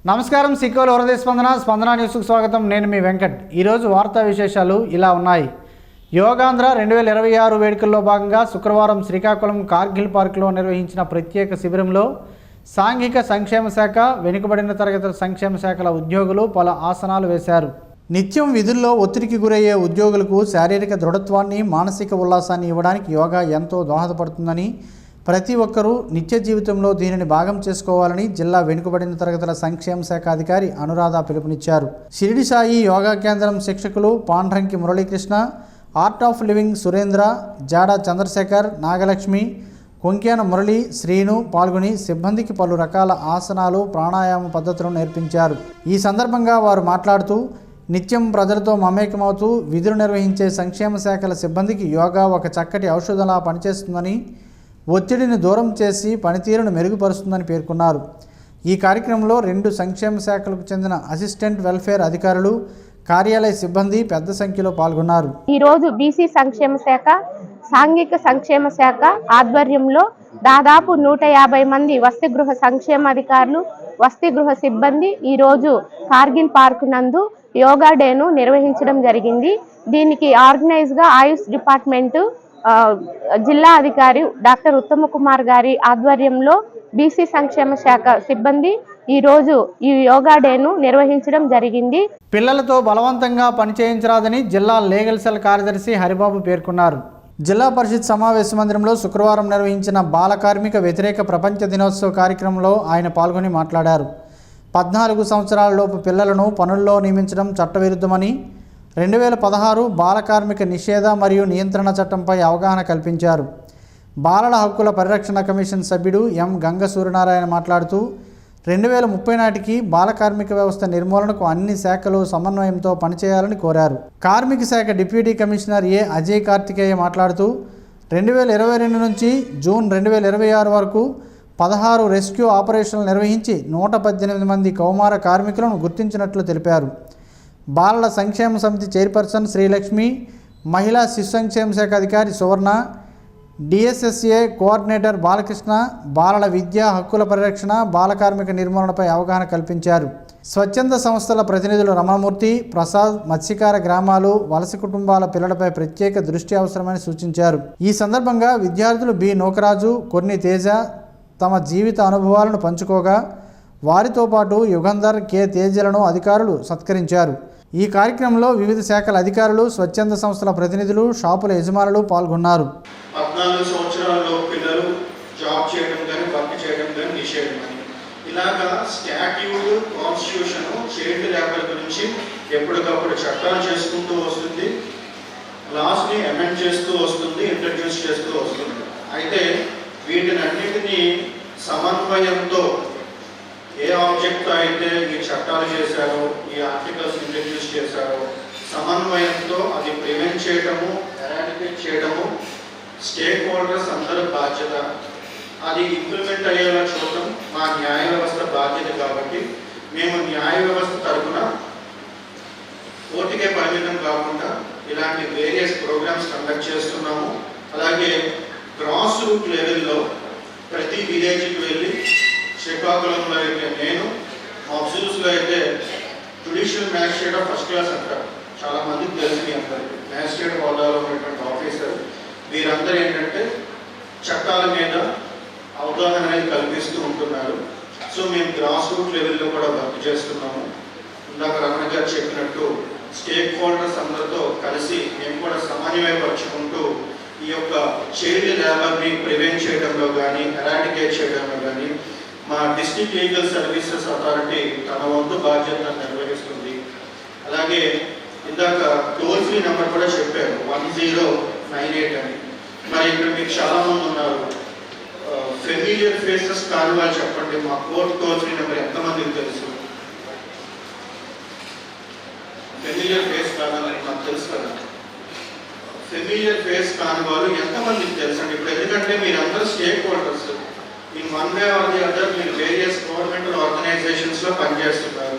నమస్కారం సిక్కోలు వరద స్పందన న్యూస్కు స్వాగతం. నేను మీ వెంకట్. ఈరోజు వార్తా విశేషాలు ఇలా ఉన్నాయి. యోగాంధ్ర 2026 వేడుకల్లో భాగంగా శుక్రవారం శ్రీకాకుళం కార్గిల్ పార్కులో నిర్వహించిన ప్రత్యేక శిబిరంలో సాంఘిక సంక్షేమ శాఖ, వెనుకబడిన తరగతుల సంక్షేమ శాఖల ఉద్యోగులు పలు ఆసనాలు వేశారు. నిత్యం విధుల్లో ఒత్తిడికి గురయ్యే ఉద్యోగులకు శారీరక దృఢత్వాన్ని, మానసిక ఉల్లాసాన్ని ఇవ్వడానికి యోగా ఎంతో దోహదపడుతుందని, ప్రతి ఒక్కరూ నిత్య జీవితంలో దీనిని భాగం చేసుకోవాలని జిల్లా వెనుకబడిన తరగతుల సంక్షేమ శాఖ అధికారి అనురాధ పిలుపునిచ్చారు. షిరిడి సాయి యోగా కేంద్రం శిక్షకులు Pandranki Muralikrishna, Art of Living Surendra, Jada Chandrasekhar, Nagalakshmi, Konkyana Murali, Srinu పాల్గొని సిబ్బందికి పలు రకాల ఆసనాలు, ప్రాణాయామ పద్ధతులను నేర్పించారు. ఈ సందర్భంగా వారు మాట్లాడుతూ, నిత్యం ప్రజలతో మమేకమవుతూ విధులు నిర్వహించే సంక్షేమ శాఖల సిబ్బందికి యోగా ఒక చక్కటి ఔషధంలా పనిచేస్తుందని, ఒత్తిడిని దూరం చేసి పనితీరును మెరుగుపరుస్తుందని పేర్కొన్నారు. ఈ కార్యక్రమంలో 2 సంక్షేమ శాఖలకు చెందిన అసిస్టెంట్ వెల్ఫేర్ అధికారులు, కార్యాలయ సిబ్బంది పెద్ద సంఖ్యలో పాల్గొన్నారు. ఈరోజు బీసీ సంక్షేమ శాఖ, సాంఘిక సంక్షేమ శాఖ ఆధ్వర్యంలో దాదాపు 150 మంది వసతి గృహ సంక్షేమ అధికారులు, వసతి గృహ సిబ్బంది ఈరోజు కార్గిల్ పార్క్ నందు యోగా డేను నిర్వహించడం జరిగింది. దీనికి ఆర్గనైజ్గా ఆయుష్ డిపార్ట్మెంటు జిల్లా అధికారి డాక్టర్ ఉత్తమ కుమార్ గారి ఆధ్వర్యంలో బీసీ సంక్షేమ శాఖ సిబ్బంది ఈరోజు ఈ యోగా డేను నిర్వహించడం జరిగింది. పిల్లలతో బలవంతంగా పనిచేయించరాదని జిల్లా లీగల్ సెల్ కార్యదర్శి హరిబాబు పేర్కొన్నారు. జిల్లా పరిషత్ సమావేశ మందిరంలో శుక్రవారం నిర్వహించిన బాల కార్మిక వ్యతిరేక ప్రపంచ దినోత్సవ కార్యక్రమంలో ఆయన పాల్గొని మాట్లాడారు. 14 సంవత్సరాలలోపు పిల్లలను పనుల్లో నియమించడం చట్టవిరుద్ధమని, 2016 బాల కార్మిక నిషేధ మరియు నియంత్రణ చట్టంపై అవగాహన కల్పించారు. బాలల హక్కుల పరిరక్షణ కమిషన్ సభ్యుడు ఎం గంగ సూర్యనారాయణ మాట్లాడుతూ, 2030 నాటికి బాల కార్మిక వ్యవస్థ నిర్మూలనకు అన్ని శాఖలు సమన్వయంతో పనిచేయాలని కోరారు. కార్మిక శాఖ డిప్యూటీ కమిషనర్ ఏ అజయ్ కార్తికేయ మాట్లాడుతూ, 2022 నుంచి జూన్ 2026 వరకు 16 రెస్క్యూ ఆపరేషన్లు నిర్వహించి 118 మంది కౌమార కార్మికులను గుర్తించినట్లు తెలిపారు. బాలల సంక్షేమ సమితి చైర్పర్సన్ శ్రీలక్ష్మి, మహిళా శిశు సంక్షేమ శాఖ అధికారి సువర్ణ, డిఎస్ఎస్ఏ కోఆర్డినేటర్ బాలకృష్ణ బాలల విద్య, హక్కుల పరిరక్షణ, బాల కార్మిక నిర్మూలనపై అవగాహన కల్పించారు. స్వచ్ఛంద సంస్థల ప్రతినిధులు రమణమూర్తి, ప్రసాద్ మత్స్యకార గ్రామాలు, వలస కుటుంబాల పిల్లలపై ప్రత్యేక దృష్టి అవసరమని సూచించారు. ఈ సందర్భంగా విద్యార్థులు బి నూకరాజు, కొన్ని తేజ తమ జీవిత అనుభవాలను పంచుకోగా, వారితో పాటు యుగంధర్, కె తేజలను అధికారులు సత్కరించారు. ఈ కార్యక్రమంలో వివిధ శాఖల అధికారులు, స్వచ్ఛంద సంస్థల ప్రతినిధులు, షాపుల యజమానులు పాల్గొన్నారు. 14 సంవత్సరాల్లో పిల్లలు జాబ్ చేయడం కానీ, వర్క్ చేయడం కానీ నిషేధం అని ఇలాగా స్టాట్యూట్, కాన్స్టిట్యూషన్, చైల్డ్ లేబర్ గురించి ఎప్పటికప్పుడు చట్టాలు చేసుకుంటూ వస్తుంది, లాస్ని అమెండ్ చేస్తూ వస్తుంది, ఇంట్రడ్యూస్ చేస్తూ వస్తుంది. అయితే వీటినన్నిటినీ సమన్వయంతో ఏ ఆబ్జెక్ట్ అయితే ఈ చట్టాలు చేశారో, ఈ ఆర్టికల్స్ ఇంట్రడ్యూస్ చేశారో, సమన్వయంతో అది ప్రివెంట్ చేయడము, ఎరాడికేట్ చేయడము స్టేక్ హోల్డర్స్ అందరూ బాధ్యత. అది ఇంప్లిమెంట్ అయ్యేలా చూడటం మా న్యాయ వ్యవస్థ బాధ్యత. కాబట్టి మేము న్యాయ వ్యవస్థ తరఫున కోర్టుకే పరిమితం కాకుండా ఇలాంటి వేరియస్ ప్రోగ్రామ్స్ కండక్ట్ చేస్తున్నాము. అలాగే గ్రాస్ రూట్ లెవెల్లో ప్రతి విలేజ్కి వెళ్ళి, శ్రీకాకుళంలో అయితే నేను, మఫ్జూల్స్లో అయితే judicial magistrate of first class అంటారు, చాలామందికి తెలిసి అందరికీ మ్యాజిస్ట్రేట్ హోదాలో ఉన్నటువంటి ఆఫీసర్, వీరందరూ ఏంటంటే చట్టాల మీద అవగాహన అనేది కల్పిస్తూ ఉంటున్నారు. సో మేము గ్రాస్ రూట్ లెవెల్లో కూడా వర్క్ చేస్తున్నాము. ఇందాక రమణ గారు చెప్పినట్టు స్టేక్ హోల్డర్స్ అందరితో కలిసి మేము కూడా సమన్వయపరుచుకుంటూ ఈ యొక్క చైల్డ్ లేబర్ని ప్రివెంట్ చేయడంలో కానీ, ఎరాడికేట్ చేయడంలో కానీ మా డిస్ట్రిక్ట్ లీగల్ సర్వీసెస్ అథారిటీ తన వంతు బాధ్యతను నిర్వహిస్తుంది. అలాగే ఇందాక టోల్ ఫ్రీ నెంబర్ కూడా చెప్పారు, 1098 అని. మరి ఇక్కడ మీకు చాలామంది ఉన్నారు, ఫెమిలియర్ ఫేసెస్ కాని వాళ్ళు చెప్పండి, మా కోర్ట్ టోల్ ఫ్రీ నెంబర్ ఎంతమందికి తెలుసు? ఫెమిలియర్ ఫేస్ కాదని నాకు తెలుసు కదా. ఫెమిలియర్ ఫేస్ కాని వాళ్ళు ఎంతమందికి తెలుసు అండి? ఇప్పుడు ఎందుకంటే మీరందరూ stakeholders, in one way or the other మీరు వేరియస్ గవర్నమెంటల్ ఆర్గనైజేషన్స్లో పనిచేస్తున్నారు.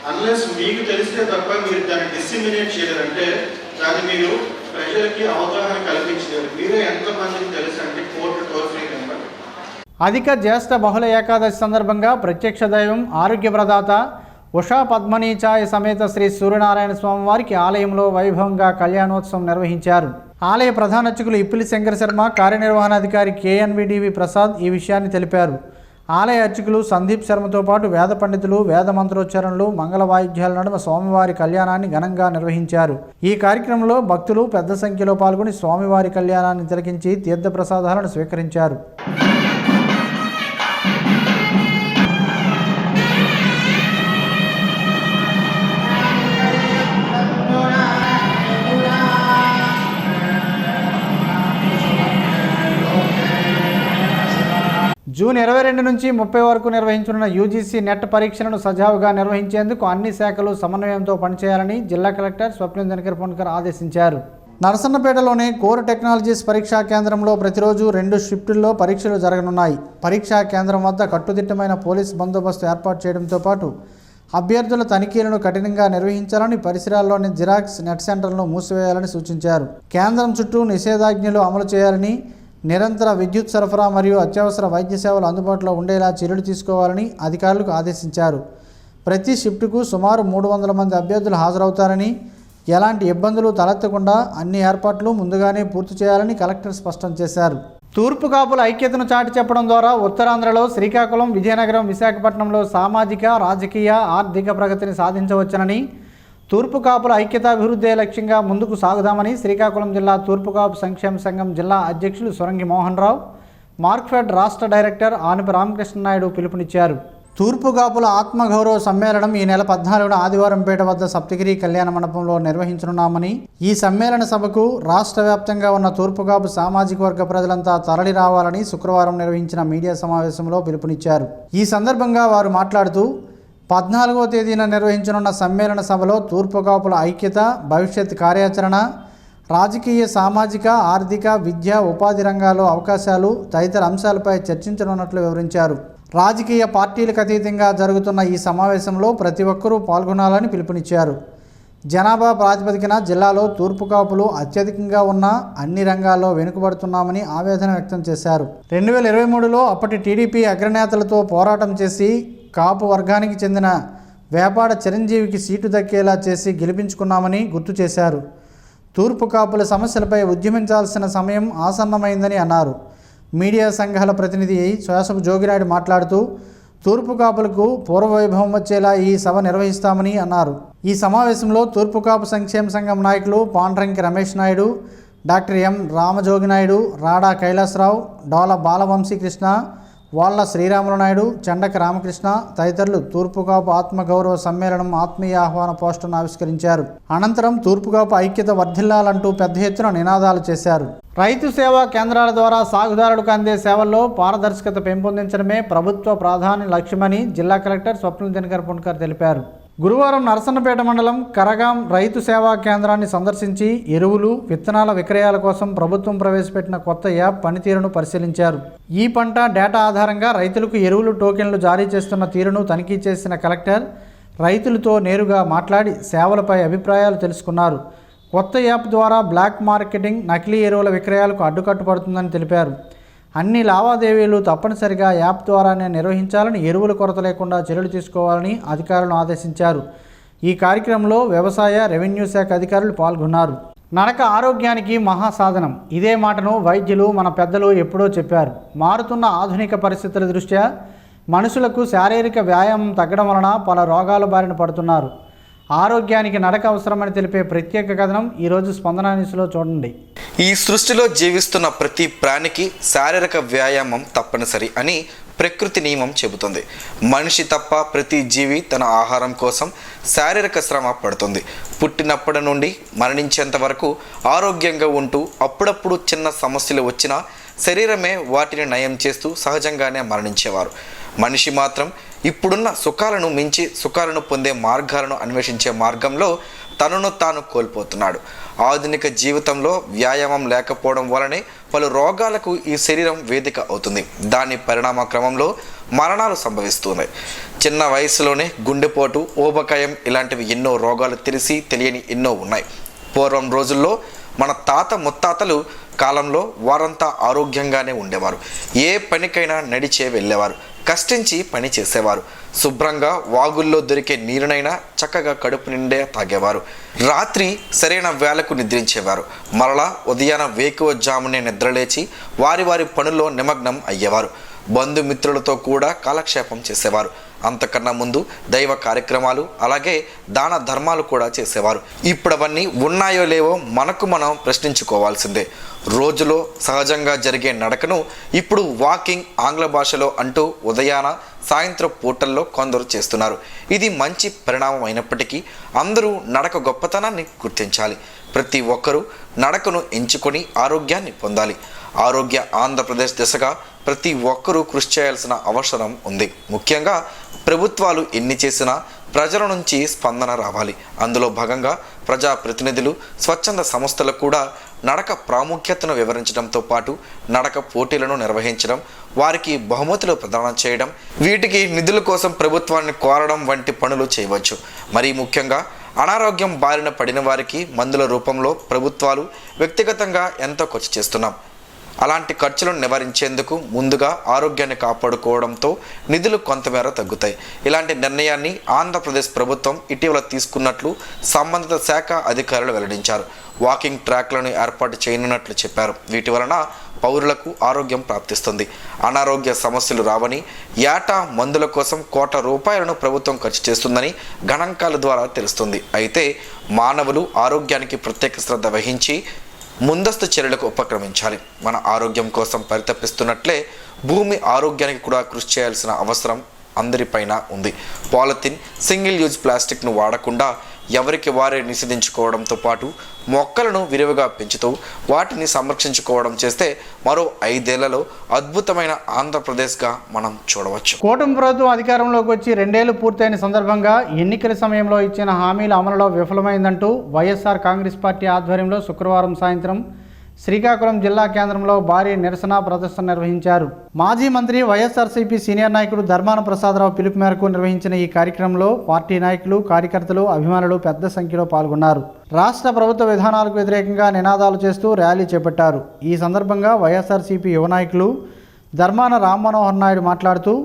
అన్లెస్ మీకు తెలిస్తే తప్ప మీరు దాన్ని డిస్సిమినేట్ చేయలేరంటే, దాన్ని మీరు ప్రజలకి అవగాహన కల్పించలేరు. మీరే ఎంతమందికి తెలుసు అంటే కోర్టు టోల్ ఫ్రీ నెంబర్ అధిక జ్యేష్ఠ బహుళ ఏకాదశి సందర్భంగా ప్రత్యక్ష దైవం ఆరోగ్య ప్రదాత ఉషా పద్మనీచాయ సమేత శ్రీ సూర్యనారాయణ స్వామి వారికి ఆలయంలో వైభవంగా కళ్యాణోత్సవం నిర్వహించారు. ఆలయ ప్రధాన అర్చకులు ఇప్పిలి శంకర శర్మ, కార్యనిర్వహణాధికారి KNVDV ప్రసాద్ ఈ విషయాన్ని తెలిపారు. ఆలయ అర్చకులు సందీప్ శర్మతో పాటు వేద పండితులు వేద మంత్రోచ్చారణలు మంగళ వాయిద్యాల నడుమ స్వామివారి కళ్యాణాన్ని ఘనంగా నిర్వహించారు. ఈ కార్యక్రమంలో భక్తులు పెద్ద సంఖ్యలో పాల్గొని స్వామివారి కళ్యాణాన్ని తిలకించి తీర్థప్రసాదాలను స్వీకరించారు. జూన్ 22 నుంచి 30 వరకు నిర్వహించనున్న UGC నెట్ పరీక్షలను సజావుగా నిర్వహించేందుకు అన్ని శాఖలు సమన్వయంతో పనిచేయాలని జిల్లా కలెక్టర్ స్వప్నిల్ దినకర్ పొన్కర్ ఆదేశించారు. నరసన్నపేటలోని కోర్ టెక్నాలజీస్ పరీక్షా కేంద్రంలో ప్రతిరోజు 2 షిఫ్టుల్లో పరీక్షలు జరగనున్నాయి. పరీక్షా కేంద్రం వద్ద కట్టుదిట్టమైన పోలీస్ బందోబస్తు ఏర్పాటు చేయడంతో పాటు అభ్యర్థుల తనిఖీలను కఠినంగా నిర్వహించాలని, పరిసరాల్లోని జిరాక్స్ నెట్ సెంటర్లను మూసివేయాలని సూచించారు. కేంద్రం చుట్టూ నిషేధాజ్ఞలు అమలు చేయాలని, నిరంతర విద్యుత్ సరఫరా మరియు అత్యవసర వైద్య సేవలు అందుబాటులో ఉండేలా చర్యలు తీసుకోవాలని అధికారులకు ఆదేశించారు. ప్రతి షిఫ్టుకు సుమారు 300 మంది అభ్యర్థులు హాజరవుతారని, ఎలాంటి ఇబ్బందులు తలెత్తకుండా అన్ని ఏర్పాట్లు ముందుగానే పూర్తి చేయాలని కలెక్టర్ స్పష్టం చేశారు. తూర్పు కాపుల ఐక్యతను చాటి చెప్పడం ద్వారా ఉత్తరాంధ్రలో శ్రీకాకుళం, విజయనగరం, విశాఖపట్నంలో సామాజిక, రాజకీయ, ఆర్థిక ప్రగతిని సాధించవచ్చునని, తూర్పు కాపుల ఐక్యతాభివృద్ధి లక్ష్యంగా ముందుకు సాగుదామని శ్రీకాకుళం జిల్లా తూర్పు కాపు సంక్షేమ సంఘం జిల్లా అధ్యక్షులు సురంగి మోహన్ రావు, మార్క్ఫెడ్ రాష్ట్ర డైరెక్టర్ ఆనపి రామకృష్ణ నాయుడు పిలుపునిచ్చారు. తూర్పు కాపుల ఆత్మగౌరవ సమ్మేళనం ఈ నెల 14న ఆదివారంపేట వద్ద సప్తగిరి కళ్యాణ మండపంలో నిర్వహించనున్నామని, ఈ సమ్మేళన సభకు రాష్ట్ర వ్యాప్తంగా ఉన్న తూర్పు కాపు సామాజిక వర్గ ప్రజలంతా తరలి రావాలని శుక్రవారం నిర్వహించిన మీడియా సమావేశంలో పిలుపునిచ్చారు. ఈ సందర్భంగా వారు మాట్లాడుతూ 14వ తేదీన నిర్వహించనున్న సమ్మేళన సభలో తూర్పు కాపుల ఐక్యత, భవిష్యత్ కార్యాచరణ, రాజకీయ, సామాజిక, ఆర్థిక, విద్య, ఉపాధి రంగాల్లో అవకాశాలు తదితర అంశాలపై చర్చించనున్నట్లు వివరించారు. రాజకీయ పార్టీలకు అతీతంగా జరుగుతున్న ఈ సమావేశంలో ప్రతి ఒక్కరూ పాల్గొనాలని పిలుపునిచ్చారు. జనాభా ప్రాతిపదికన జిల్లాలో తూర్పు కాపులు అత్యధికంగా ఉన్న అన్ని రంగాల్లో వెనుకబడుతున్నామని ఆవేదన వ్యక్తం చేశారు. 2023లో అప్పటి టీడీపీ అగ్రనేతలతో పోరాటం చేసి కాపు వర్గానికి చెందిన వేపాడ చిరంజీవికి సీటు దక్కేలా చేసి గెలిపించుకున్నామని గుర్తు చేశారు. తూర్పు కాపుల సమస్యలపై ఉద్యమించాల్సిన సమయం ఆసన్నమైందని అన్నారు. మీడియా సంఘాల ప్రతినిధి శ్వాసపు జోగినాయుడు మాట్లాడుతూ తూర్పు కాపులకు పూర్వవైభవం వచ్చేలా ఈ సభ నిర్వహిస్తామని అన్నారు. ఈ సమావేశంలో తూర్పు కాపు సంక్షేమ సంఘం నాయకులు పాండ్రంకి రమేష్ నాయుడు, డాక్టర్ ఎం రామజోగినాయుడు, రాడా కైలాసరావు, డోల బాలవంశీకృష్ణ, వాళ్ళ శ్రీరాములు నాయుడు, చెండక రామకృష్ణ తదితరులు తూర్పుకాపు ఆత్మగౌరవ సమ్మేళనం ఆత్మీయ ఆహ్వాన పోస్టర్ను ఆవిష్కరించారు. అనంతరం తూర్పుకాపు ఐక్యత వర్ధిల్లాలంటూ పెద్ద ఎత్తున నినాదాలు చేశారు. రైతు సేవా కేంద్రాల ద్వారా సాగుదారులకు అందే సేవల్లో పారదర్శకత పెంపొందించడమే ప్రభుత్వ ప్రాధాన్య లక్ష్యమని జిల్లా కలెక్టర్ స్వప్నిల్ దినకర్ పొన్కర్ తెలిపారు. గురువారం నరసన్నపేట మండలం కరగాం రైతు సేవా కేంద్రాన్ని సందర్శించి ఎరువులు, విత్తనాల విక్రయాల కోసం ప్రభుత్వం ప్రవేశపెట్టిన కొత్త యాప్ పనితీరును పరిశీలించారు. ఈ పంట డేటా ఆధారంగా రైతులకు ఎరువులు టోకెన్లు జారీ చేస్తున్న తీరును తనిఖీ చేసిన కలెక్టర్ రైతులతో నేరుగా మాట్లాడి సేవలపై అభిప్రాయాలు తెలుసుకున్నారు. కొత్త యాప్ ద్వారా బ్లాక్ మార్కెటింగ్, నకిలీ ఎరువుల విక్రయాలకు అడ్డుకట్ట పడుతుందని తెలిపారు. అన్ని లావాదేవీలు తప్పనిసరిగా యాప్ ద్వారానే నిర్వహించాలని, ఎరువుల కొరత లేకుండా చర్యలు తీసుకోవాలని అధికారులను ఆదేశించారు. ఈ కార్యక్రమంలో వ్యవసాయ, రెవెన్యూ శాఖ అధికారులు పాల్గొన్నారు. నడక ఆరోగ్యానికి మహాసాధనం. ఇదే మాటను వైద్యులు, మన పెద్దలు ఎప్పుడో చెప్పారు. మారుతున్న ఆధునిక పరిస్థితుల దృష్ట్యా మనుషులకు శారీరక వ్యాయామం తగ్గడం వలన పలు రోగాల బారిన పడుతున్నారు. ఆరోగ్యానికి నడక అవసరమని తెలిపే ప్రత్యేక కథనం ఈరోజు స్పందన న్యూస్లో చూడండి. ఈ సృష్టిలో జీవిస్తున్న ప్రతి ప్రాణికి శారీరక వ్యాయామం తప్పనిసరి అని ప్రకృతి నియమం చెబుతుంది. మనిషి తప్ప ప్రతి జీవి తన ఆహారం కోసం శారీరక శ్రమ పడుతుంది. పుట్టినప్పటి నుండి మరణించేంత వరకు ఆరోగ్యంగా ఉంటూ అప్పుడప్పుడు చిన్న సమస్యలు వచ్చినా శరీరమే వాటిని నయం చేస్తూ సహజంగానే మరణించేవారు. మనిషి మాత్రం ఇప్పుడున్న సుఖాలను మించి సుఖాలను పొందే మార్గాలను అన్వేషించే మార్గంలో తనను తాను కోల్పోతున్నాడు. ఆధునిక జీవితంలో వ్యాయామం లేకపోవడం వలనే పలు రోగాలకు ఈ శరీరం వేదిక అవుతుంది. దాని పరిణామ క్రమంలో మరణాలు సంభవిస్తున్నాయి. చిన్న వయసులోనే గుండెపోటు, ఊబకాయం ఇలాంటివి ఎన్నో రోగాలు తెలియని ఎన్నో ఉన్నాయి. పూర్వం రోజుల్లో మన తాత ముత్తాతలు కాలంలో వారంతా ఆరోగ్యంగానే ఉండేవారు. ఏ పనికైనా నడిచే వెళ్ళేవారు, కష్టించి పని చేసేవారు. శుభ్రంగా వాగుల్లో దొరికే నీరునైనా చక్కగా కడుపు నిండే తాగేవారు. రాత్రి సరైన వేళకు నిద్రించేవారు. మరలా ఉదయాన వేకువజామునే నిద్రలేచి వారి వారి పనుల్లో నిమగ్నం అయ్యేవారు. బంధుమిత్రులతో కూడా కాలక్షేపం చేసేవారు. అంతకన్నా ముందు దైవ కార్యక్రమాలు అలాగే దాన ధర్మాలు కూడా చేసేవారు. ఇప్పుడు అవన్నీ ఉన్నాయో లేవో మనకు మనం ప్రశ్నించుకోవాల్సిందే. రోజులో సహజంగా జరిగే నడకను ఇప్పుడు వాకింగ్ ఆంగ్ల భాషలో అంటూ ఉదయాన సాయంత్రం పూటల్లో కొందరు చేస్తున్నారు. ఇది మంచి పరిణామం అయినప్పటికీ అందరూ నడక గొప్పతనాన్ని గుర్తించాలి. ప్రతి ఒక్కరూ నడకను ఎంచుకొని ఆరోగ్యాన్ని పొందాలి. ఆరోగ్య ఆంధ్రప్రదేశ్ దిశగా ప్రతి ఒక్కరూ కృషి చేయాల్సిన అవసరం ఉంది. ముఖ్యంగా ప్రభుత్వాలు ఎన్ని చేసినా ప్రజల నుంచి స్పందన రావాలి. అందులో భాగంగా ప్రజాప్రతినిధులు, స్వచ్ఛంద సంస్థలు కూడా నడక ప్రాముఖ్యతను వివరించడంతో పాటు నడక పోటీలను నిర్వహించడం, వారికి బహుమతులు ప్రదానం చేయడం, వీటికి నిధుల కోసం ప్రభుత్వాన్ని కోరడం వంటి పనులు చేయవచ్చు. మరీ ముఖ్యంగా అనారోగ్యం బారిన పడిన వారికి మందుల రూపంలో ప్రభుత్వాలు వ్యక్తిగతంగా ఎంతో ఖర్చు చేస్తున్నాం. అలాంటి ఖర్చులను నివారించేందుకు ముందుగా ఆరోగ్యాన్ని కాపాడుకోవడంతో నిధులు కొంతమేర తగ్గుతాయి. ఇలాంటి నిర్ణయాన్ని ఆంధ్రప్రదేశ్ ప్రభుత్వం ఇటీవల తీసుకున్నట్లు సంబంధిత శాఖ అధికారులు వెల్లడించారు. వాకింగ్ ట్రాక్లను ఏర్పాటు చేయనున్నట్లు చెప్పారు. వీటి వలన పౌరులకు ఆరోగ్యం ప్రాప్తిస్తుంది, అనారోగ్య సమస్యలు రావని, ఏటా మందుల కోసం ₹1,00,00,000 ప్రభుత్వం ఖర్చు చేస్తుందని గణాంకాల ద్వారా తెలుస్తుంది. అయితే మానవులు ఆరోగ్యానికి ప్రత్యేక శ్రద్ధ వహించి ముందస్తు చర్యలకు ఉపక్రమించాలి. మన ఆరోగ్యం కోసం పరితపిస్తున్నట్లే భూమి ఆరోగ్యానికి కూడా కృషి చేయాల్సిన అవసరం అందరిపైన ఉంది. పాలిథిన్, సింగిల్ యూజ్ ప్లాస్టిక్ను వాడకుండా ఎవరికి వారే నిషేధించుకోవడంతో పాటు మొక్కలను విరివిగా పెంచుతూ వాటిని సంరక్షించుకోవడం చేస్తే మరో 5 ఏళ్లలో అద్భుతమైన ఆంధ్రప్రదేశ్గా మనం చూడవచ్చు. కూటమి ప్రభుత్వం అధికారంలోకి వచ్చి 2 ఏళ్లు పూర్తయిన సందర్భంగా ఎన్నికల సమయంలో ఇచ్చిన హామీల అమలులో విఫలమైందంటూ వైఎస్ఆర్ కాంగ్రెస్ పార్టీ ఆధ్వర్యంలో శుక్రవారం సాయంత్రం శ్రీకాకుళం జిల్లా కేంద్రంలో భారీ నిరసన ప్రదర్శన నిర్వహించారు. మాజీ మంత్రి వైఎస్ఆర్సీపీ సీనియర్ నాయకుడు ధర్మాన ప్రసాదరావు పిలుపు మేరకు నిర్వహించిన ఈ కార్యక్రమంలో పార్టీ నాయకులు, కార్యకర్తలు, అభిమానులు పెద్ద సంఖ్యలో పాల్గొన్నారు. రాష్ట్ర ప్రభుత్వ విధానాలకు వ్యతిరేకంగా నినాదాలు చేస్తూ ర్యాలీ చేపట్టారు. ఈ సందర్భంగా వైఎస్ఆర్సీపీ యువ నాయకులు ధర్మాన రామ్మనోహర్ నాయుడు మాట్లాడుతూ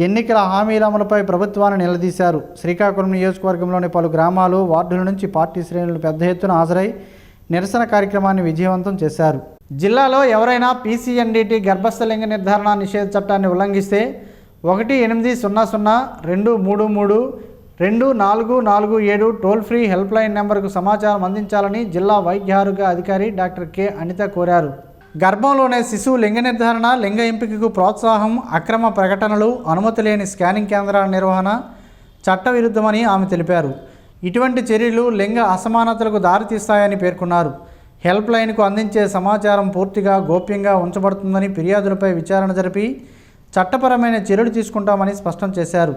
ఎన్నికల హామీల అమలుపై ప్రభుత్వాన్ని నిలదీశారు. శ్రీకాకుళం నియోజకవర్గంలోని పలు గ్రామాలు, వార్డుల నుంచి పార్టీ శ్రేణులు పెద్ద ఎత్తున హాజరై నిరసన కార్యక్రమాన్ని విజయవంతం చేశారు. జిల్లాలో ఎవరైనా PCNDT గర్భస్థ లింగ నిర్ధారణ నిషేధ చట్టాన్ని ఉల్లంఘిస్తే 1800-233-2447 టోల్ ఫ్రీ హెల్ప్ లైన్ నెంబర్కు సమాచారం అందించాలని జిల్లా వైద్య ఆరోగ్య అధికారి డాక్టర్ కె అనిత కోరారు. గర్భంలోనే శిశువు లింగ నిర్ధారణ, లింగ ఎంపికకు ప్రోత్సాహం, అక్రమ ప్రకటనలు, అనుమతి లేని స్కానింగ్ కేంద్రాల నిర్వహణ చట్టవిరుద్ధమని ఆమె తెలిపారు. ఇటువంటి చర్యలు లింగ అసమానతలకు దారితీస్తాయని పేర్కొన్నారు. హెల్ప్ లైన్కు అందించే సమాచారం పూర్తిగా గోప్యంగా ఉంచబడుతుందని, ఫిర్యాదులపై విచారణ జరిపి చట్టపరమైన చర్యలు తీసుకుంటామని స్పష్టం చేశారు.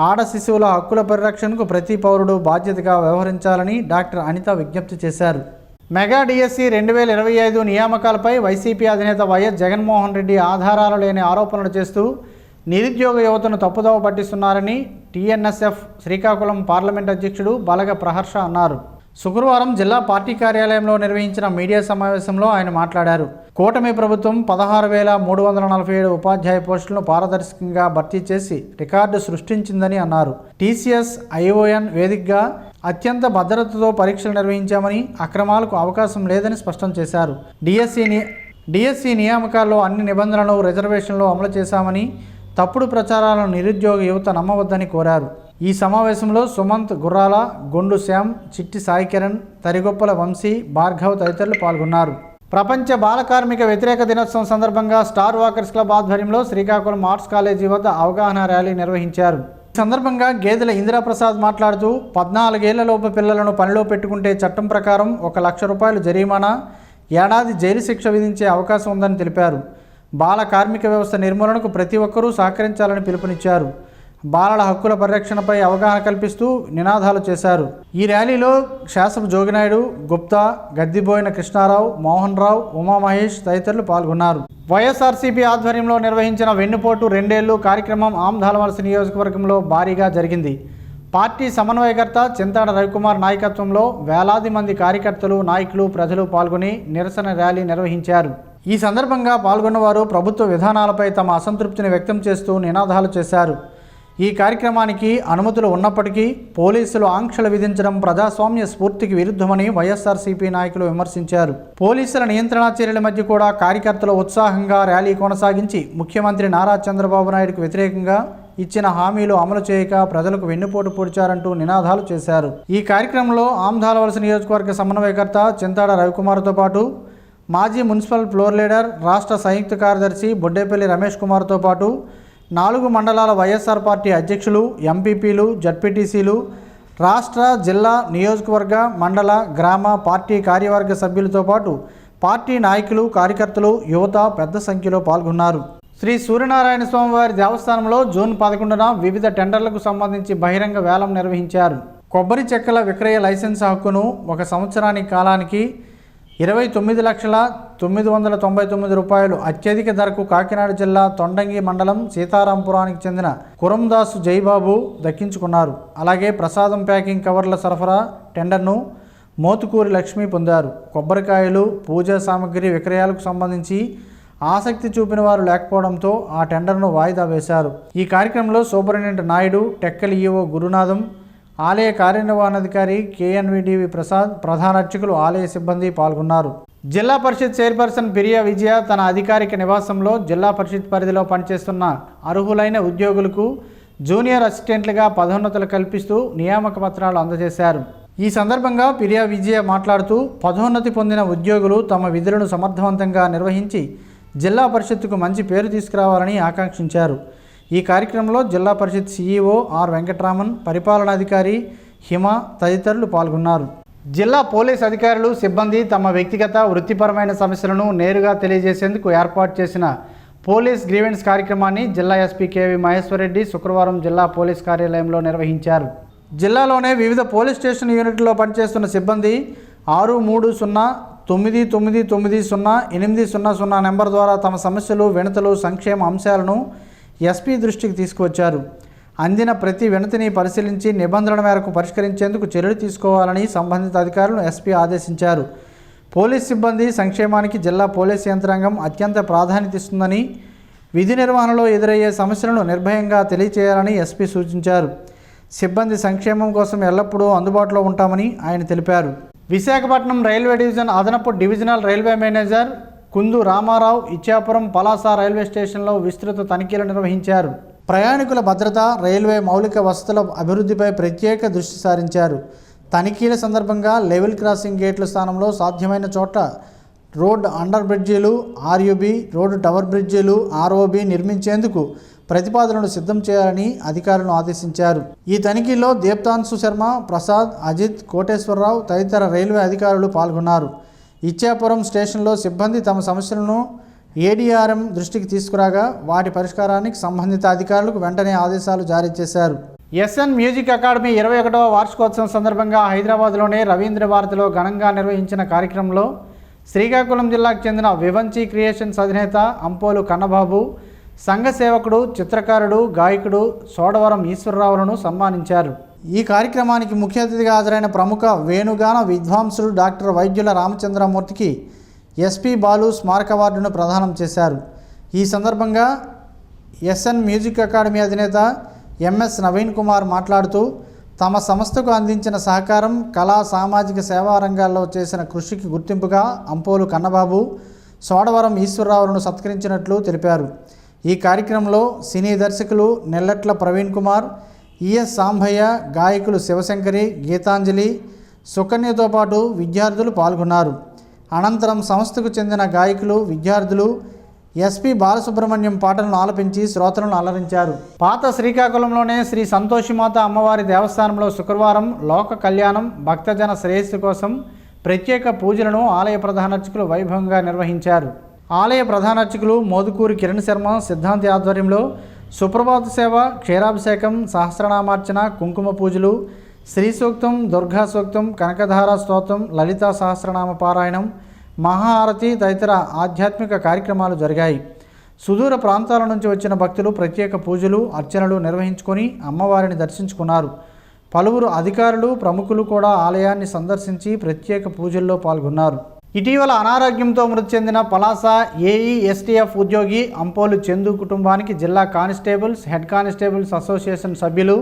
ఆడ శిశువుల హక్కుల పరిరక్షణకు ప్రతి పౌరుడు బాధ్యతగా వ్యవహరించాలని డాక్టర్ అనిత విజ్ఞప్తి చేశారు. మెగా డిఎస్సి 2025 నియామకాలపై వైసీపీ అధినేత వైఎస్ జగన్మోహన్ రెడ్డి ఆధారాలు లేని ఆరోపణలు చేస్తూ నిరుద్యోగ యువతను తప్పుదోవ పట్టిస్తున్నారని టీఎన్ఎస్ఎఫ్ శ్రీకాకుళం పార్లమెంట్ అధ్యక్షుడు బలగ ప్రహర్ష అన్నారు. శుక్రవారం జిల్లా పార్టీ కార్యాలయంలో నిర్వహించిన మీడియా సమావేశంలో ఆయన మాట్లాడారు. కూటమి ప్రభుత్వం 16,347 ఉపాధ్యాయ పోస్టులను పారదర్శకంగా భర్తీ చేసి రికార్డు సృష్టించిందని అన్నారు. TCS, ION వేదికగా అత్యంత భద్రతతో పరీక్షలు నిర్వహించామని, అక్రమాలకు అవకాశం లేదని స్పష్టం చేశారు. డిఎస్సి నియామకాల్లో అన్ని నిబంధనలు, రిజర్వేషన్లు అమలు చేశామని, తప్పుడు ప్రచారాలను నిరుద్యోగ యువత నమ్మవద్దని కోరారు. ఈ సమావేశంలో సుమంత్ గుర్రాల, గొండు శ్యామ్, చిట్టి సాయి కిరణ్, తరిగొప్పల వంశీ, భార్గవ్ తదితరులు పాల్గొన్నారు. ప్రపంచ బాల కార్మిక వ్యతిరేక దినోత్సవం సందర్భంగా స్టార్ వాకర్స్ క్లబ్ ఆధ్వర్యంలో శ్రీకాకుళం ఆర్ట్స్ కాలేజీ వద్ద అవగాహన ర్యాలీ నిర్వహించారు. ఈ సందర్భంగా గేదెల ఇందిరాప్రసాద్ మాట్లాడుతూ 14 ఏళ్లలోపు పిల్లలను పనిలో పెట్టుకుంటే చట్టం ప్రకారం ₹1,00,000 జరిమానా, ఏడాది జైలు శిక్ష విధించే అవకాశం ఉందని తెలిపారు. బాల కార్మిక వ్యవస్థ నిర్మూలనకు ప్రతి ఒక్కరూ సహకరించాలని పిలుపునిచ్చారు. బాలల హక్కుల పరిరక్షణపై అవగాహన కల్పిస్తూ నినాదాలు చేశారు. ఈ ర్యాలీలో శాసపు జోగినాయుడు, గుప్తా, గద్దిబోయిన కృష్ణారావు, మోహన్ రావు, ఉమామహేష్ తదితరులు పాల్గొన్నారు. వైఎస్ఆర్సీపీ ఆధ్వర్యంలో నిర్వహించిన వెన్నుపోటు 2 ఏళ్లు కార్యక్రమం ఆమ్దాలవలస నియోజకవర్గంలో భారీగా జరిగింది. పార్టీ సమన్వయకర్త చింతాడ రవికుమార్ నాయకత్వంలో వేలాది మంది కార్యకర్తలు, నాయకులు, ప్రజలు పాల్గొని నిరసన ర్యాలీ నిర్వహించారు. ఈ సందర్భంగా పాల్గొన్నవారు ప్రభుత్వ విధానాలపై తమ అసంతృప్తిని వ్యక్తం చేస్తూ నినాదాలు చేశారు. ఈ కార్యక్రమానికి అనుమతులు ఉన్నప్పటికీ పోలీసులు ఆంక్షలు విధించడం ప్రజాస్వామ్య స్ఫూర్తికి విరుద్ధమని వైఎస్ఆర్సీపీ నాయకులు విమర్శించారు. పోలీసుల నియంత్రణ చర్యల మధ్య కూడా కార్యకర్తలు ఉత్సాహంగా ర్యాలీ కొనసాగించి ముఖ్యమంత్రి నారా చంద్రబాబు నాయుడుకు వ్యతిరేకంగా ఇచ్చిన హామీలు అమలు చేయక ప్రజలకు వెన్నుపోటు పొడిచారంటూ నినాదాలు చేశారు. ఈ కార్యక్రమంలో ఆమ్దాలవలస నియోజకవర్గ సమన్వయకర్త చింతాడ రవికుమార్తో పాటు మాజీ మున్సిపల్ ఫ్లోర్ లీడర్, రాష్ట్ర సంయుక్త కార్యదర్శి బొడ్డేపల్లి రమేష్ కుమార్తో పాటు 4 మండలాల వైఎస్ఆర్ పార్టీ అధ్యక్షులు, ఎంపీపీలు, జడ్పీటీసీలు, రాష్ట్ర, జిల్లా, నియోజకవర్గ, మండల, గ్రామ పార్టీ కార్యవర్గ సభ్యులతో పాటు పార్టీ నాయకులు, కార్యకర్తలు, యువత పెద్ద సంఖ్యలో పాల్గొన్నారు. శ్రీ సూర్యనారాయణ స్వామివారి దేవస్థానంలో జూన్ 11న వివిధ టెండర్లకు సంబంధించి బహిరంగ వేలం నిర్వహించారు. కొబ్బరి చెక్కల విక్రయ లైసెన్స్ హక్కును 1 సంవత్సరానికి కాలానికి 29,999 రూపాయలు అత్యధిక ధరకు కాకినాడ జిల్లా తొండంగి మండలం సీతారాంపురానికి చెందిన కురందాసు జైబాబు దక్కించుకున్నారు. అలాగే ప్రసాదం ప్యాకింగ్ కవర్ల సరఫరా టెండర్ను మోతుకూరి లక్ష్మి పొందారు. కొబ్బరికాయలు, పూజా సామగ్రి విక్రయాలకు సంబంధించి ఆసక్తి చూపిన వారు లేకపోవడంతో ఆ టెండర్ను వాయిదా వేశారు. ఈ కార్యక్రమంలో సూపరింటెండెంట్ నాయుడు, టెక్కల్ ఈఓ గురునాథం, ఆలయ కార్యనిర్వహణాధికారి కేఎన్విడివి ప్రసాద్, ప్రధాన అర్చకులు, ఆలయ సిబ్బంది పాల్గొన్నారు. జిల్లా పరిషత్ చైర్పర్సన్ పిరియా విజయ తన అధికారిక నివాసంలో జిల్లా పరిషత్ పరిధిలో పనిచేస్తున్న అర్హులైన ఉద్యోగులకు జూనియర్ అసిస్టెంట్లుగా పదోన్నతులు కల్పిస్తూ నియామక పత్రాలు అందజేశారు. ఈ సందర్భంగా పిరియా విజయ మాట్లాడుతూ పదోన్నతి పొందిన ఉద్యోగులు తమ విధులను సమర్థవంతంగా నిర్వహించి జిల్లా పరిషత్తుకు మంచి పేరు తీసుకురావాలని ఆకాంక్షించారు. ఈ కార్యక్రమంలో జిల్లా పరిషత్ సీఈఓ ఆర్ వెంకటరామన్, పరిపాలనాధికారి హిమ తదితరులు పాల్గొన్నారు. జిల్లా పోలీస్ అధికారులు, సిబ్బంది తమ వ్యక్తిగత, వృత్తిపరమైన సమస్యలను నేరుగా తెలియజేసేందుకు ఏర్పాటు చేసిన పోలీస్ గ్రీవెన్స్ కార్యక్రమాన్ని జిల్లా ఎస్పీ కేవి మహేశ్వరరెడ్డి శుక్రవారం జిల్లా పోలీస్ కార్యాలయంలో నిర్వహించారు. జిల్లాలోనే వివిధ పోలీస్ స్టేషన్ యూనిట్లో పనిచేస్తున్న సిబ్బంది 630-9990-800 నెంబర్ ద్వారా తమ సమస్యలు, వినతులు, సంక్షేమ అంశాలను ఎస్పీ దృష్టికి తీసుకువచ్చారు. అందిన ప్రతి వినతిని పరిశీలించి నిబంధనల మేరకు పరిష్కరించేందుకు చర్యలు తీసుకోవాలని సంబంధిత అధికారులను ఎస్పీ ఆదేశించారు. పోలీస్ సిబ్బంది సంక్షేమానికి జిల్లా పోలీస్ యంత్రాంగం అత్యంత ప్రాధాన్యత ఇస్తుందని, విధి నిర్వహణలో ఎదురయ్యే సమస్యలను నిర్భయంగా తెలియచేయాలని ఎస్పీ సూచించారు. సిబ్బంది సంక్షేమం కోసం ఎల్లప్పుడూ అందుబాటులో ఉంటామని ఆయన తెలిపారు. విశాఖపట్నం రైల్వే డివిజన్ అదనపు divisional railway manager Kundu Ramarao Ichchapuram, Palasa railway స్టేషన్లో విస్తృత తనిఖీలు నిర్వహించారు. ప్రయాణికుల భద్రత, రైల్వే మౌలిక వసతుల అభివృద్ధిపై ప్రత్యేక దృష్టి సారించారు. తనిఖీల సందర్భంగా లెవెల్ క్రాసింగ్ గేట్ల స్థానంలో సాధ్యమైన చోట రోడ్ అండర్ బ్రిడ్జీలు, ఆర్యుబి, రోడ్డు టవర్ బ్రిడ్జీలు, ఆర్ఓబి నిర్మించేందుకు ప్రతిపాదనలు సిద్ధం చేయాలని అధికారులను ఆదేశించారు. ఈ తనిఖీల్లో దేప్తాన్సు శర్మ, ప్రసాద్, అజిత్, కోటేశ్వరరావు తదితర రైల్వే అధికారులు పాల్గొన్నారు. ఇచ్చాపురం స్టేషన్లో సిబ్బంది తమ సమస్యలను ఏడీఆర్ఎం దృష్టికి తీసుకురాగా వాటి పరిష్కారానికి సంబంధిత అధికారులకు వెంటనే ఆదేశాలు జారీ చేశారు. ఎస్ఎన్ మ్యూజిక్ అకాడమీ 21వ వార్షికోత్సవం సందర్భంగా హైదరాబాద్లోని రవీంద్ర భారతిలో ఘనంగా నిర్వహించిన కార్యక్రమంలో శ్రీకాకుళం జిల్లాకు చెందిన వివంచి క్రియేషన్స్ అధినేత అంపోలు కన్నబాబు, సంఘ సేవకుడు, చిత్రకారుడు, గాయకుడు సోడవరం ఈశ్వరరావులను సన్మానించారు. ఈ కార్యక్రమానికి ముఖ్య అతిథిగా హాజరైన ప్రముఖ వేణుగాన విద్వాంసుడు డాక్టర్ వైద్యుల రామచంద్రమూర్తికి ఎస్పీ బాలు స్మారక అవార్డును ప్రదానం చేశారు. ఈ సందర్భంగా ఎస్ఎన్ మ్యూజిక్ అకాడమీ అధినేత ఎంఎస్ నవీన్ కుమార్ మాట్లాడుతూ తమ సంస్థకు అందించిన సహకారం, కళా, సామాజిక సేవా రంగాల్లో చేసిన కృషికి గుర్తింపుగా అంపోలు కన్నబాబు, సోడవరం ఈశ్వరరావులను సత్కరించినట్లు తెలిపారు. ఈ కార్యక్రమంలో సినీ దర్శకులు నెల్లట్ల ప్రవీణ్ కుమార్, ఈఎస్ సాంభయ్య, గాయకులు శివశంకరి, గీతాంజలి, సుకన్యతో పాటు విద్యార్థులు పాల్గొన్నారు. అనంతరం సంస్థకు చెందిన గాయకులు, విద్యార్థులు ఎస్పీ బాలసుబ్రహ్మణ్యం పాటలను ఆలపించి శ్రోతలను అలరించారు. పాత శ్రీకాకుళంలోనే శ్రీ సంతోషిమాత అమ్మవారి దేవస్థానంలో శుక్రవారం లోక కళ్యాణం, భక్తజన శ్రేయస్సు కోసం ప్రత్యేక పూజలను ఆలయ ప్రధానార్చకులు వైభవంగా నిర్వహించారు. ఆలయ ప్రధానార్చకులు మోదుకూరి కిరణ్ శర్మ సిద్ధాంతి ఆధ్వర్యంలో సుప్రభాత సేవ, క్షీరాభిషేకం, సహస్రనామార్చన, కుంకుమ పూజలు, శ్రీ సూక్తం, దుర్గా సూక్తం, కనకధార స్తోత్రం, లలితా సహస్రనామ పారాయణం, మహాహారతి తదితర ఆధ్యాత్మిక కార్యక్రమాలు జరిగాయి. సుదూర ప్రాంతాల నుంచి వచ్చిన భక్తులు ప్రత్యేక పూజలు, అర్చనలు నిర్వహించుకొని అమ్మవారిని దర్శించుకున్నారు. పలువురు అధికారులు ప్రముఖులు కూడా ఆలయాన్ని సందర్శించి ప్రత్యేక పూజల్లో పాల్గొన్నారు. ఇటీవల అనారోగ్యంతో మృతి చెందిన పలాస ఏఈఎస్టీఎఫ్ ఉద్యోగి అంపోలు చందు కుటుంబానికి జిల్లా కానిస్టేబుల్స్ హెడ్ కానిస్టేబుల్స్ అసోసియేషన్ సభ్యులు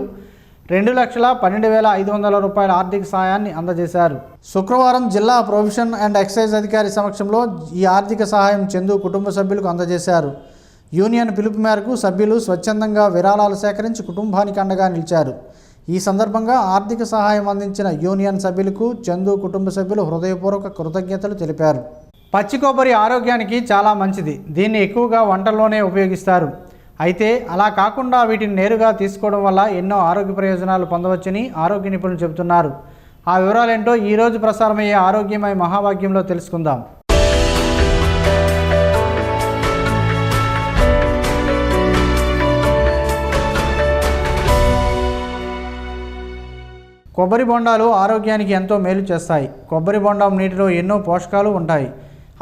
2,12,500 రూపాయల ఆర్థిక సహాయాన్ని అందజేశారు. శుక్రవారం జిల్లా ప్రొవిషన్ అండ్ ఎక్సైజ్ అధికారి సమక్షంలో ఈ ఆర్థిక సహాయం చందు కుటుంబ సభ్యులకు అందజేశారు. యూనియన్ పిలుపు మేరకు సభ్యులు స్వచ్ఛందంగా విరాళాలు సేకరించి కుటుంబానికి అండగా నిలిచారు. ఈ సందర్భంగా ఆర్థిక సహాయం అందించిన యూనియన్ సభ్యులకు చందు కుటుంబ సభ్యులు హృదయపూర్వక కృతజ్ఞతలు తెలిపారు. పచ్చి కొబ్బరి ఆరోగ్యానికి చాలా మంచిది. దీన్ని ఎక్కువగా వంటల్లోనే ఉపయోగిస్తారు. అయితే అలా కాకుండా వీటిని నేరుగా తీసుకోవడం వల్ల ఎన్నో ఆరోగ్య ప్రయోజనాలు పొందవచ్చని ఆరోగ్య నిపుణులు చెబుతున్నారు. ఆ వివరాలేంటో ఈరోజు ప్రసారమయ్యే ఆరోగ్యమయ మహాభాగ్యంలో తెలుసుకుందాం. కొబ్బరి బొండాలు ఆరోగ్యానికి ఎంతో మేలు చేస్తాయి. కొబ్బరి బొండం నీటిలో ఎన్నో పోషకాలు ఉంటాయి.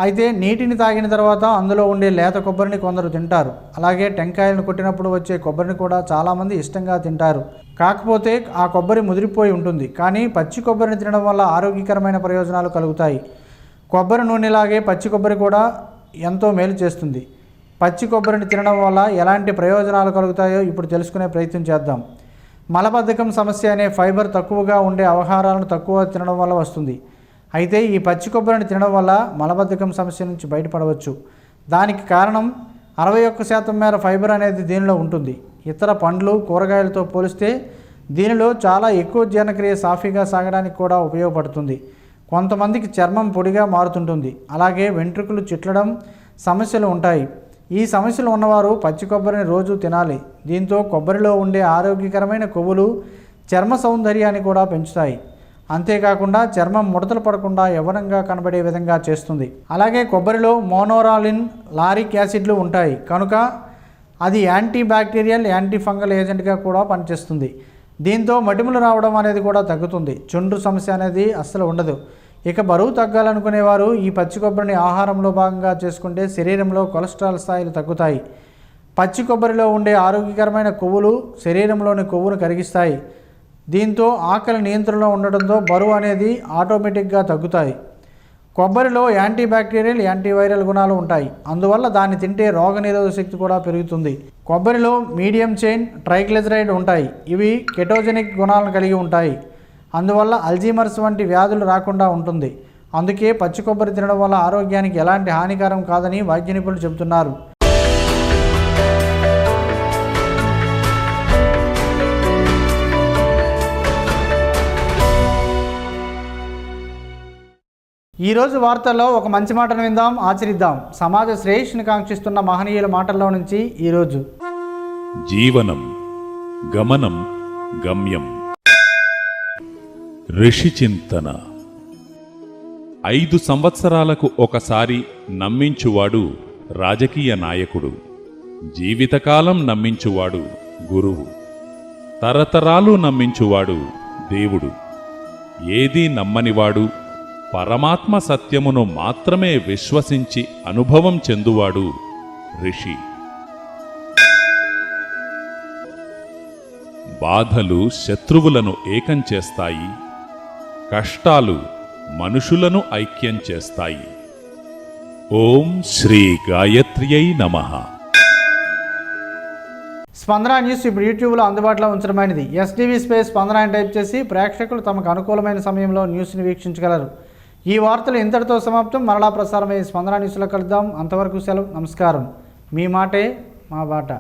అయితే నీటిని తాగిన తర్వాత అందులో ఉండే లేత కొబ్బరిని కొందరు తింటారు. అలాగే టెంకాయలను కొట్టినప్పుడు వచ్చే కొబ్బరిని కూడా చాలామంది ఇష్టంగా తింటారు. కాకపోతే ఆ కొబ్బరి ముదిరిపోయి ఉంటుంది. కానీ పచ్చి కొబ్బరిని తినడం వల్ల ఆరోగ్యకరమైన ప్రయోజనాలు కలుగుతాయి. కొబ్బరి నూనెలాగే పచ్చి కొబ్బరి కూడా ఎంతో మేలు చేస్తుంది. పచ్చి కొబ్బరిని తినడం వల్ల ఎలాంటి ప్రయోజనాలు కలుగుతాయో ఇప్పుడు తెలుసుకునే ప్రయత్నం చేద్దాం. మలబద్ధకం సమస్య అనే ఫైబర్ తక్కువగా ఉండే ఆహారాలను తక్కువ తినడం వల్ల వస్తుంది. అయితే ఈ పచ్చి కొబ్బరిని తినడం వల్ల మలబద్ధకం సమస్య నుంచి బయటపడవచ్చు. దానికి కారణం 61% మేర ఫైబర్ అనేది దీనిలో ఉంటుంది. ఇతర పండ్లు కూరగాయలతో పోలిస్తే దీనిలో చాలా ఎక్కువ జీర్ణక్రియ సాఫీగా సాగడానికి కూడా ఉపయోగపడుతుంది. కొంతమందికి చర్మం పొడిగా మారుతుంటుంది. అలాగే వెంట్రుకలు చిట్లడం సమస్యలు ఉంటాయి. ఈ సమస్యలు ఉన్నవారు పచ్చి కొబ్బరిని రోజు తినాలి. దీంతో కొబ్బరిలో ఉండే ఆరోగ్యకరమైన కొవ్వులు చర్మ సౌందర్యాన్ని కూడా పెంచుతాయి. అంతేకాకుండా చర్మం ముడతలు పడకుండా యవ్వనంగా కనబడే విధంగా చేస్తుంది. అలాగే కొబ్బరిలో మోనోరాలిన్, లారిక్ యాసిడ్లు ఉంటాయి కనుక అది యాంటీ బ్యాక్టీరియల్, యాంటీ ఫంగల్ ఏజెంట్గా కూడా పనిచేస్తుంది. దీంతో మటిములు రావడం అనేది కూడా తగ్గుతుంది. చుండ్రు సమస్య అనేది అస్సలు ఉండదు. ఇక బరువు తగ్గాలనుకునేవారు ఈ పచ్చి కొబ్బరిని ఆహారంలో భాగంగా చేసుకుంటే శరీరంలో కొలెస్ట్రాల్ స్థాయిలు తగ్గుతాయి. పచ్చి కొబ్బరిలో ఉండే ఆరోగ్యకరమైన కొవ్వులు శరీరంలోని కొవ్వును కరిగిస్తాయి. దీంతో ఆకలి నియంత్రణలో ఉండడంతో బరువు అనేది ఆటోమేటిక్గా తగ్గుతాయి. కొబ్బరిలో యాంటీ బ్యాక్టీరియల్, యాంటీవైరల్ గుణాలు ఉంటాయి. అందువల్ల దాన్ని తింటే రోగనిరోధక శక్తి కూడా పెరుగుతుంది. కొబ్బరిలో మీడియం చైన్ ట్రైగ్లిజరైడ్ ఉంటాయి. ఇవి కెటోజెనిక్ గుణాలను కలిగి ఉంటాయి. అందువల్ల అల్జీమర్స్ వంటి వ్యాధులు రాకుండా ఉంటుంది. అందుకే పచ్చి కొబ్బరి తినడం వల్ల ఆరోగ్యానికి ఎలాంటి హానికరం కాదని వైద్య నిపుణులు చెబుతున్నారు. ఈరోజు వార్తల్లో ఒక మంచి మాటను విందాం, ఆచరిద్దాం. సమాజ శ్రేయస్సుని కాంక్షిస్తున్న మహనీయుల మాటల్లో నుంచి ఈరోజు. జీవనం గమనం గమ్యం. ఋషి చింతన. 5 సంవత్సరాలకు ఒకసారి నమ్మించువాడు రాజకీయ నాయకుడు. జీవితకాలం నమ్మించువాడు గురువు. తరతరాలు నమ్మించువాడు దేవుడు. ఏదీ నమ్మనివాడు పరమాత్మ సత్యమును మాత్రమే విశ్వసించి అనుభవం చెందువాడు ఋషి. బాధలు శత్రువులను ఏకం చేస్తాయి. కష్టాలు మనుషులను ఐక్యం చేస్తాయి. ఓం శ్రీ గాయత్ర్యై నమః. స్పందన న్యూస్ ఇప్పుడు యూట్యూబ్లో అందుబాటులో ఉంచడమైనది. ఎస్టీవీ స్పేస్ స్పందన అని టైప్ చేసి ప్రేక్షకులు తమకు అనుకూలమైన సమయంలో న్యూస్ని వీక్షించగలరు. ఈ వార్తలు ఇంతటితో సమాప్తం. మరలా ప్రసారమయ్యే స్పందన న్యూస్లో కలుద్దాం. అంతవరకు సెలవు. నమస్కారం. మీ మాటే మా బాట.